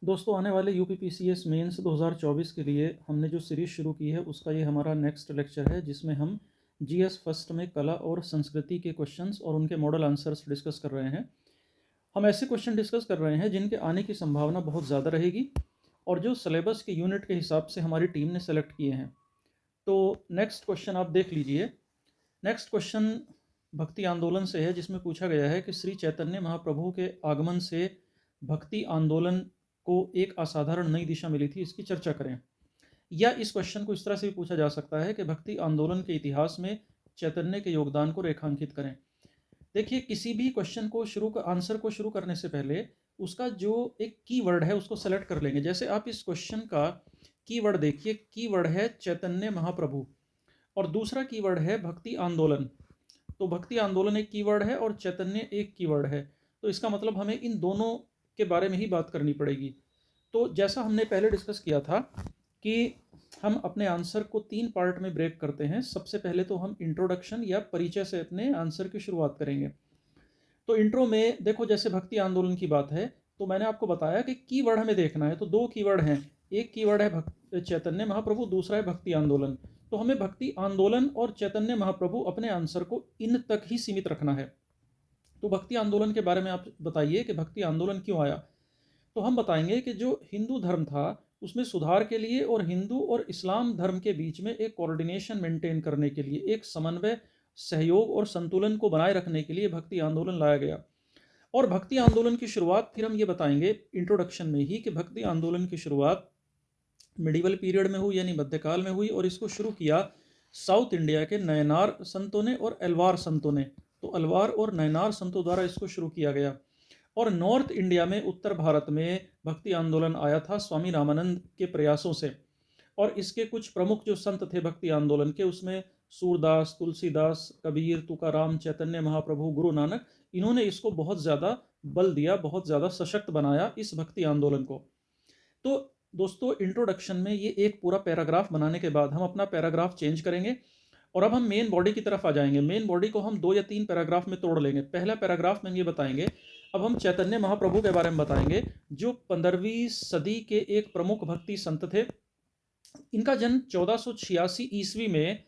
दोस्तों, आने वाले यूपीपीसीएस मेंस 2024 के लिए हमने जो सीरीज़ शुरू की है उसका ये हमारा नेक्स्ट लेक्चर है, जिसमें हम जीएस फर्स्ट में कला और संस्कृति के क्वेश्चंस और उनके मॉडल आंसर्स डिस्कस कर रहे हैं। हम ऐसे क्वेश्चन डिस्कस कर रहे हैं जिनके आने की संभावना बहुत ज़्यादा रहेगी और जो सिलेबस के यूनिट के हिसाब से हमारी टीम ने सेलेक्ट किए हैं। तो नेक्स्ट क्वेश्चन आप देख लीजिए। नेक्स्ट क्वेश्चन भक्ति आंदोलन से है, जिसमें पूछा गया है कि श्री चैतन्य महाप्रभु के आगमन से भक्ति आंदोलन को एक असाधारण नई दिशा मिली थी, इसकी चर्चा करें। या इस क्वेश्चन को इस तरह से भी पूछा जा सकता है कि भक्ति आंदोलन के इतिहास में चैतन्य के योगदान को रेखांकित करें। देखिए, किसी भी क्वेश्चन को आंसर को शुरू करने से पहले उसका जो एक कीवर्ड है उसको सेलेक्ट कर लेंगे। जैसे आप इस क्वेश्चन का कीवर्ड देखिए, कीवर्ड है चैतन्य महाप्रभु और दूसरा कीवर्ड है भक्ति आंदोलन। तो भक्ति आंदोलन एक कीवर्ड है और चैतन्य एक कीवर्ड है, तो इसका मतलब हमें इन दोनों के बारे में ही बात करनी पड़ेगी। तो जैसा हमने पहले डिस्कस किया था कि हम अपने आंसर को 3 पार्ट में ब्रेक करते हैं। सबसे पहले तो हम इंट्रोडक्शन या परिचय से अपने आंसर की शुरुआत करेंगे। तो इंट्रो में देखो, जैसे भक्ति आंदोलन की बात है तो मैंने आपको बताया कि कीवर्ड हमें देखना है। तो 2 कीवर्ड हैं, एक कीवर्ड है चैतन्य महाप्रभु, दूसरा है भक्ति आंदोलन। तो हमें भक्ति आंदोलन और चैतन्य महाप्रभु अपने आंसर को इन तक ही सीमित रखना है। तो भक्ति आंदोलन के बारे में आप बताइए कि भक्ति आंदोलन क्यों आया। तो हम बताएंगे कि जो हिंदू धर्म था उसमें सुधार के लिए और हिंदू और इस्लाम धर्म के बीच में एक कोऑर्डिनेशन मेंटेन करने के लिए, एक समन्वय, सहयोग और संतुलन को बनाए रखने के लिए भक्ति आंदोलन लाया गया। और भक्ति आंदोलन की शुरुआत फिर हम ये बताएंगे इंट्रोडक्शन में ही कि भक्ति आंदोलन की शुरुआत मिडिवल पीरियड में हुई, यानी मध्यकाल में हुई, और इसको शुरू किया साउथ इंडिया के नयनार संतों ने और अलवार संतों ने। तो अलवार और नयनार संतों द्वारा इसको शुरू किया गया। और नॉर्थ इंडिया में, उत्तर भारत में भक्ति आंदोलन आया था स्वामी रामानंद के प्रयासों से। और इसके कुछ प्रमुख जो संत थे भक्ति आंदोलन के, उसमें सूरदास, तुलसीदास, कबीर, तुकाराम, चैतन्य महाप्रभु, गुरु नानक, इन्होंने इसको बहुत ज़्यादा बल दिया, बहुत ज़्यादा सशक्त बनाया इस भक्ति आंदोलन को। तो दोस्तों, इंट्रोडक्शन में ये एक पूरा पैराग्राफ बनाने के बाद हम अपना पैराग्राफ चेंज करेंगे और अब हम मेन बॉडी की तरफ आ जाएंगे। मेन बॉडी को हम 2 या 3 पैराग्राफ में तोड़ लेंगे। पहला पैराग्राफ में ये बताएंगे, अब हम चैतन्य महाप्रभु के बारे में बताएंगे, जो 15वीं सदी के एक प्रमुख भक्ति संत थे। इनका जन्म 1486 ईस्वी में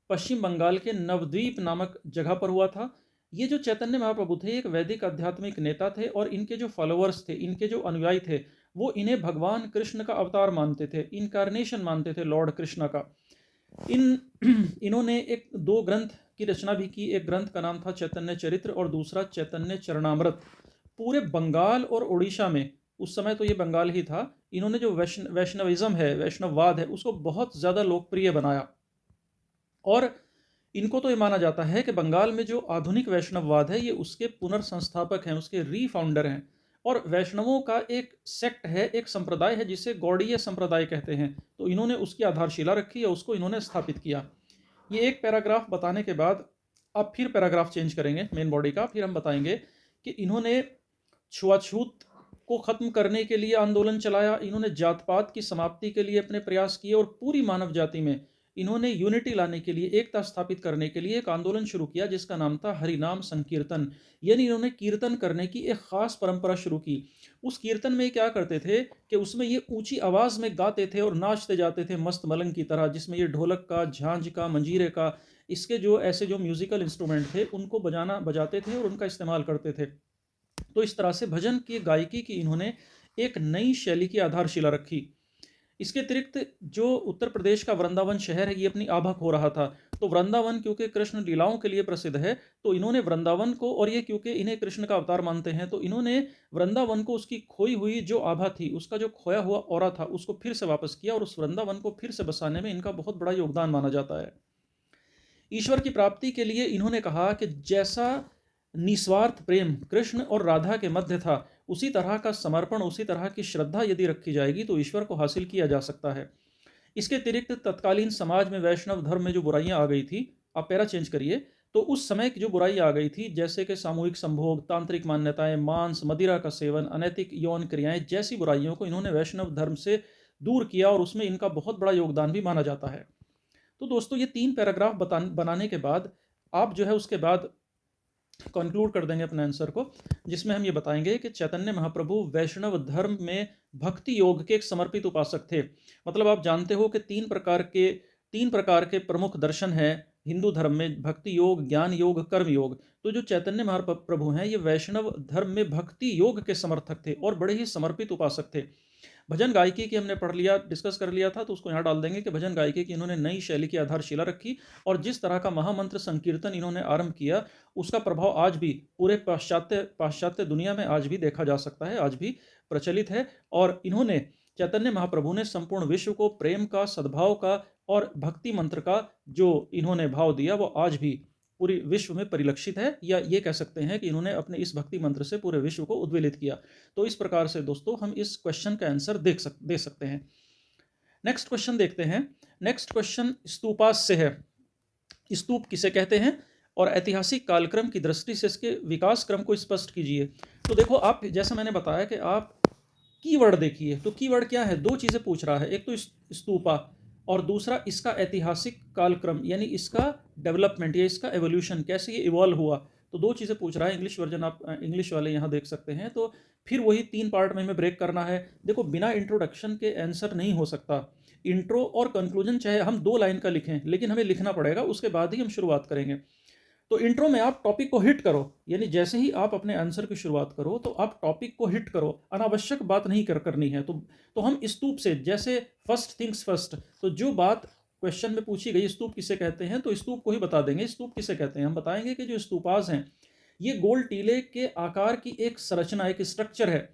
पश्चिम बंगाल के नवद्वीप नामक जगह पर हुआ था। ये जो चैतन्य महाप्रभु थे एक वैदिक आध्यात्मिक नेता थे और इनके जो फॉलोअर्स थे, इनके जो अनुयायी थे, वो इन्हें भगवान कृष्ण का अवतार मानते थे, इनकारनेशन मानते थे लॉर्ड कृष्णा का। इन्होंने एक 2 ग्रंथ की रचना भी की। एक ग्रंथ का नाम था चैतन्य चरित्र और दूसरा चैतन्य चरणामृत। पूरे बंगाल और उड़ीसा में, उस समय तो ये बंगाल ही था, इन्होंने जो वैष्णविज्म है, वैष्णववाद है, उसको बहुत ज़्यादा लोकप्रिय बनाया। और इनको तो ये माना जाता है कि बंगाल में जो आधुनिक वैष्णववाद है ये उसके पुनर्संस्थापक हैं, उसके रीफाउंडर हैं। और वैष्णवों का एक सेक्ट है, एक संप्रदाय है जिसे गौड़ीय संप्रदाय कहते हैं। तो इन्होंने उसकी आधारशिला रखी और उसको इन्होंने स्थापित किया। ये एक पैराग्राफ बताने के बाद अब फिर पैराग्राफ चेंज करेंगे मेन बॉडी का। फिर हम बताएंगे कि इन्होंने छुआछूत को खत्म करने के लिए आंदोलन चलाया, इन्होंने जात पात की समाप्ति के लिए अपने प्रयास किए और पूरी मानव जाति में इन्होंने यूनिटी लाने के लिए, एकता स्थापित करने के लिए एक आंदोलन शुरू किया जिसका नाम था हरिनाम संकीर्तन। यानी इन्होंने कीर्तन करने की एक खास परंपरा शुरू की। उस कीर्तन में क्या करते थे कि उसमें ये ऊंची आवाज में गाते थे और नाचते जाते थे मस्त मलंग की तरह, जिसमें ये ढोलक का, झांझ का, मंजीरे का, इसके जो ऐसे जो म्यूजिकल इंस्ट्रूमेंट थे उनको बजाते थे और उनका इस्तेमाल करते थे। तो इस तरह से भजन की गायकी की इन्होंने एक नई शैली की आधारशिला रखी। इसके अतिरिक्त जो उत्तर प्रदेश का वृंदावन शहर है ये अपनी आभा खो रहा था। तो वृंदावन क्योंकि कृष्ण लीलाओं के लिए प्रसिद्ध है, तो इन्होंने वृंदावन को, और ये क्योंकि इन्हें कृष्ण का अवतार मानते हैं, तो इन्होंने वृंदावन को उसकी खोई हुई जो आभा थी, उसका जो खोया हुआ ऑरा था, उसको फिर से वापस किया और उस वृंदावन को फिर से बसाने में इनका बहुत बड़ा योगदान माना जाता है। ईश्वर की प्राप्ति के लिए इन्होंने कहा कि जैसा निस्वार्थ प्रेम कृष्ण और राधा के मध्य था, उसी तरह का समर्पण, उसी तरह की श्रद्धा यदि रखी जाएगी तो ईश्वर को हासिल किया जा सकता है। इसके अतिरिक्त तत्कालीन समाज में वैष्णव धर्म में जो बुराइयां आ गई थी, आप पैरा चेंज करिए, तो उस समय की जो बुराई आ गई थी, जैसे कि सामूहिक संभोग, तांत्रिक मान्यताएं, मांस मदिरा का सेवन, अनैतिक यौन क्रियाएं जैसी बुराइयों को इन्होंने वैष्णव धर्म से दूर किया और उसमें इनका बहुत बड़ा योगदान भी माना जाता है। तो दोस्तों, ये 3 पैराग्राफ बनाने के बाद आप जो है उसके बाद कंक्लूड कर देंगे अपने आंसर को, जिसमें हम ये बताएंगे कि चैतन्य महाप्रभु वैष्णव धर्म में भक्ति योग के एक समर्पित उपासक थे। मतलब आप जानते हो कि तीन प्रकार के प्रमुख दर्शन हैं हिंदू धर्म में, भक्ति योग, ज्ञान योग, कर्म योग। तो जो चैतन्य महाप्रभु हैं ये वैष्णव धर्म में भक्ति योग के समर्थक थे और बड़े ही समर्पित उपासक थे। भजन गायकी की हमने पढ़ लिया, डिस्कस कर लिया था, तो उसको यहाँ डाल देंगे कि भजन गायकी की इन्होंने नई शैली की आधारशिला रखी और जिस तरह का महामंत्र संकीर्तन इन्होंने आरंभ किया उसका प्रभाव आज भी पूरे पाश्चात्य दुनिया में आज भी देखा जा सकता है, आज भी प्रचलित है। और इन्होंने, चैतन्य महाप्रभु ने संपूर्ण विश्व को प्रेम का, सद्भाव का और भक्ति मंत्र का जो इन्होंने भाव दिया वो आज भी पूरी विश्व में परिलक्षित है, या ये कह सकते हैं कि इन्होंने अपने इस भक्ति मंत्र से पूरे विश्व को उद्वेलित किया। तो इस प्रकार से दोस्तों हम इस क्वेश्चन का आंसर दे सकते हैं। नेक्स्ट क्वेश्चन देखते हैं। नेक्स्ट क्वेश्चन स्तूपास से है। स्तूप किसे कहते हैं और ऐतिहासिक कालक्रम की दृष्टि से इसके विकास क्रम को स्पष्ट कीजिए। तो देखो, आप जैसा मैंने बताया कि आप कीवर्ड देखिए, तो कीवर्ड क्या है, दो चीज़ें पूछ रहा है, एक तो स्तूपा और दूसरा इसका ऐतिहासिक कालक्रम, यानी इसका डेवलपमेंट या इसका एवोल्यूशन, कैसे ये इवॉल्व हुआ। तो दो चीज़ें पूछ रहा है। इंग्लिश वर्जन आप इंग्लिश वाले यहाँ देख सकते हैं। तो फिर वही तीन पार्ट में हमें ब्रेक करना है। देखो, बिना इंट्रोडक्शन के आंसर नहीं हो सकता। इंट्रो और कंक्लूजन चाहे हम 2 लाइन का लिखें, लेकिन हमें लिखना पड़ेगा, उसके बाद ही हम शुरुआत करेंगे। तो इंट्रो में आप टॉपिक को हिट करो, यानी जैसे ही आप अपने आंसर की शुरुआत करो तो आप टॉपिक को हिट करो, अनावश्यक बात नहीं करनी है। तो हम स्तूप से, जैसे फर्स्ट थिंग्स फर्स्ट, तो जो बात क्वेश्चन में पूछी गई स्तूप किसे कहते हैं, तो स्तूप को ही बता देंगे। स्तूप किसे कहते हैं हम बताएंगे कि जो स्तूपास हैं ये गोल टीले के आकार की एक संरचना, एक स्ट्रक्चर है।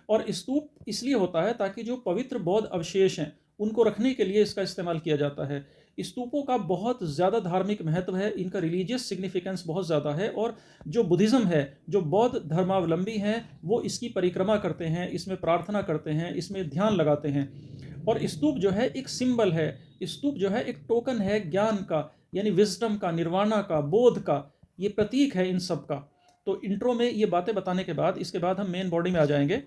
और स्तूप इसलिए होता है ताकि जो पवित्र बौद्ध अवशेष हैं उनको रखने के लिए इसका इस्तेमाल किया जाता है। स्तूपों का बहुत ज़्यादा धार्मिक महत्व है, इनका रिलीजियस सिग्निफिकेंस बहुत ज़्यादा है। और जो बुद्धिज़्म है, जो बौद्ध धर्मावलंबी हैं, वो इसकी परिक्रमा करते हैं, इसमें प्रार्थना करते हैं, इसमें ध्यान लगाते हैं। और स्तूप जो है एक सिंबल है, स्तूप जो है एक टोकन है ज्ञान का, यानी विजडम का, निर्वाणा का, बोध का, ये प्रतीक है इन सब का। तो इंट्रो में ये बातें बताने के बाद, इसके बाद हम मेन बॉडी में आ जाएंगे।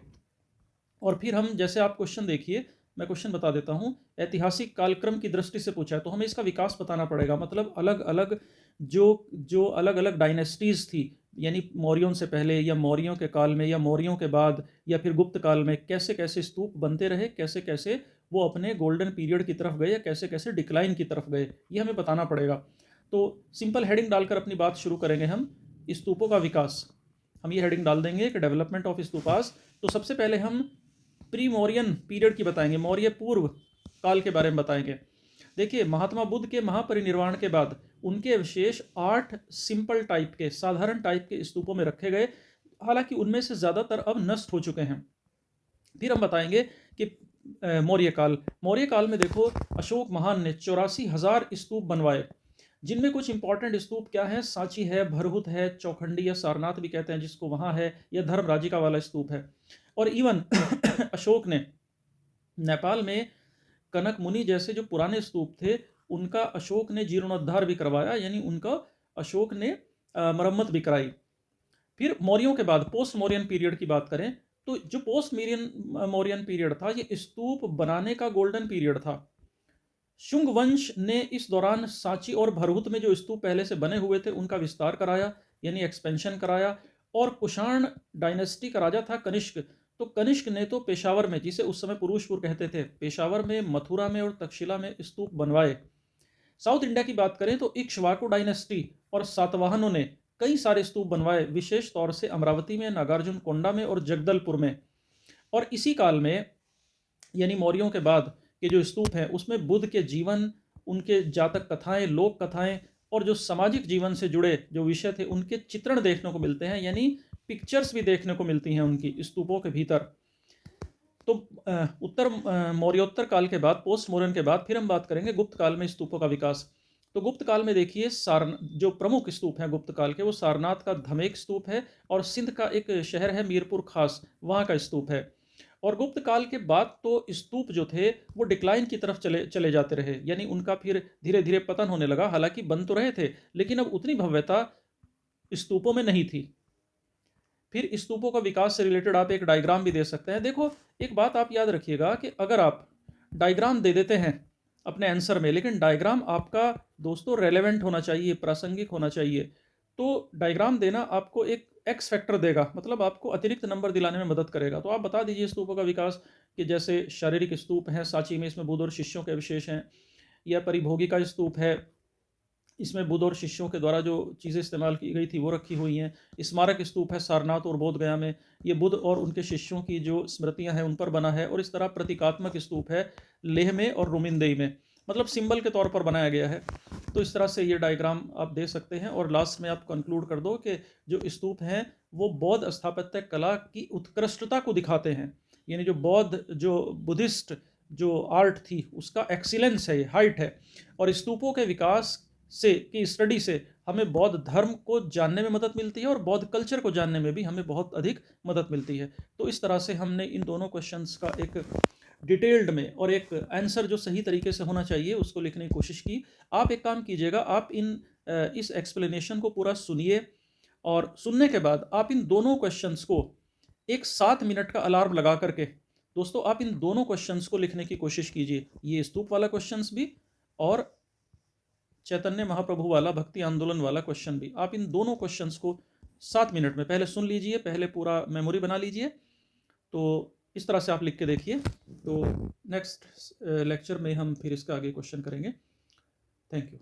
और फिर हम, जैसे आप क्वेश्चन देखिए, मैं क्वेश्चन बता देता हूँ। ऐतिहासिक कालक्रम की दृष्टि से पूछा है तो हमें इसका विकास बताना पड़ेगा। मतलब अलग अलग जो अलग अलग डायनेस्टीज़ थी, यानी मौर्यों से पहले या मौर्यों के काल में या मौर्यों के बाद या फिर गुप्त काल में कैसे कैसे स्तूप बनते रहे, कैसे कैसे वो अपने गोल्डन पीरियड की तरफ गए या कैसे कैसे डिक्लाइन की तरफ गए, ये हमें बताना पड़ेगा। तो सिंपल हेडिंग डालकर अपनी बात शुरू करेंगे हम। स्तूपों का विकास, हम ये हेडिंग डाल देंगे कि डेवलपमेंट ऑफ स्तूपास। तो सबसे पहले हम प्री मौर्यन पीरियड की बताएंगे, मौर्य पूर्व काल के बारे में बताएंगे। देखिए, महात्मा बुद्ध के महापरिनिर्वाण के बाद उनके अवशेष 8 सिंपल टाइप के, साधारण टाइप के स्तूपों में रखे गए। हालांकि उनमें से ज़्यादातर अब नष्ट हो चुके हैं। फिर हम बताएंगे कि मौर्य काल में देखो, अशोक महान ने 84,000 स्तूप बनवाए, जिनमें कुछ इंपॉर्टेंट स्तूप क्या है, सांची है, भरहुत है, चौखंडी या सारनाथ भी कहते हैं जिसको, वहाँ है, या धर्मराजिका वाला स्तूप है। और इवन अशोक ने नेपाल में कनक मुनि जैसे जो पुराने स्तूप थे उनका अशोक ने जीर्णोद्धार भी करवाया, यानी उनका अशोक ने मरम्मत भी कराई। फिर मौर्यों के बाद पोस्ट मौर्यन पीरियड की बात करें तो जो पोस्ट मौर्यन पीरियड था ये स्तूप बनाने का गोल्डन पीरियड था। शुंग वंश ने इस दौरान सांची और भरहुत में जो स्तूप पहले से बने हुए थे उनका विस्तार कराया, यानी एक्सपेंशन कराया। और कुषाण डायनेस्टी का राजा था कनिष्क, तो कनिष्क ने तो पेशावर में, जिसे उस समय पुरुषपुर कहते थे, पेशावर में, मथुरा में और तक्षशिला में स्तूप बनवाए। साउथ इंडिया की बात करें तो इक्ष्वाकु डायनेस्टी और सातवाहनों ने कई सारे स्तूप बनवाए, विशेष तौर से अमरावती में, नागार्जुन कोंडा में और जगदलपुर में। और इसी काल में, यानी मौर्यों के बाद के जो स्तूप हैं उसमें बुद्ध के जीवन, उनके जातक कथाएं, लोक कथाएं और जो सामाजिक जीवन से जुड़े जो विषय थे उनके चित्रण देखने को मिलते हैं, यानी पिक्चर्स भी देखने को मिलती हैं उनकी स्तूपों के भीतर। तो मौर्योत्तर काल के बाद, पोस्ट मौर्यन के बाद, फिर हम बात करेंगे गुप्त काल में स्तूपों का विकास। तो गुप्त काल में देखिए, जो प्रमुख स्तूप हैं गुप्त काल के, वो सारनाथ का धमेक स्तूप है और सिंध का एक शहर है मीरपुर खास, वहाँ का स्तूप है। और गुप्त काल के बाद तो स्तूप जो थे वो डिक्लाइन की तरफ चले जाते रहे, यानी उनका फिर धीरे धीरे पतन होने लगा। हालांकि बन तो रहे थे लेकिन अब उतनी भव्यता स्तूपों में नहीं थी। फिर स्तूपों का विकास से रिलेटेड आप एक डायग्राम भी दे सकते हैं। देखो, एक बात आप याद रखिएगा कि अगर आप डायग्राम दे देते हैं अपने आंसर में, लेकिन डायग्राम आपका दोस्तों रेलेवेंट होना चाहिए, प्रासंगिक होना चाहिए। तो डायग्राम देना आपको एक एक्स फैक्टर देगा, मतलब आपको अतिरिक्त नंबर दिलाने में मदद करेगा। तो आप बता दीजिए स्तूपों का विकास, कि जैसे शारीरिक स्तूप हैं सांची में, इसमें बुद्ध और शिष्यों के अवशेष हैं, या परिभोगी का स्तूप है, इसमें बुद्ध और शिष्यों के द्वारा जो चीज़ें इस्तेमाल की गई थी वो रखी हुई हैं। स्मारक स्तूप है सारनाथ और बोध गया में, ये बुद्ध और उनके शिष्यों की जो स्मृतियां हैं उन पर बना है। और इस तरह प्रतीकात्मक स्तूप है लेह में और रुमिनदेई में, मतलब सिंबल के तौर पर बनाया गया है। तो इस तरह से ये डायग्राम आप दे सकते हैं, और लास्ट में आप कंक्लूड कर दो कि जो स्तूप हैं वो बौद्ध स्थापत्य कला की उत्कृष्टता को दिखाते हैं, यानी जो बौद्ध जो बुद्धिस्ट जो आर्ट थी उसका एक्सीलेंस है, ये हाइट है। और स्तूपों के विकास से की स्टडी से हमें बौद्ध धर्म को जानने में मदद मिलती है, और बौद्ध कल्चर को जानने में भी हमें बहुत अधिक मदद मिलती है। तो इस तरह से हमने इन दोनों क्वेश्चंस का एक डिटेल्ड में और एक आंसर जो सही तरीके से होना चाहिए उसको लिखने की कोशिश की। आप एक काम कीजिएगा, आप इस एक्सप्लेनेशन को पूरा सुनिए, और सुनने के बाद आप इन दोनों क्वेश्चंस को एक 7 मिनट का अलार्म लगा करके, दोस्तों आप इन दोनों क्वेश्चंस को लिखने की कोशिश कीजिए, ये स्तूप वाला क्वेश्चंस भी और चैतन्य महाप्रभु वाला भक्ति आंदोलन वाला क्वेश्चन भी। आप इन दोनों क्वेश्चंस को 7 मिनट में पहले सुन लीजिए, पहले पूरा मेमोरी बना लीजिए। तो इस तरह से आप लिख के देखिए। तो नेक्स्ट लेक्चर में हम फिर इसका आगे क्वेश्चन करेंगे। Thank you.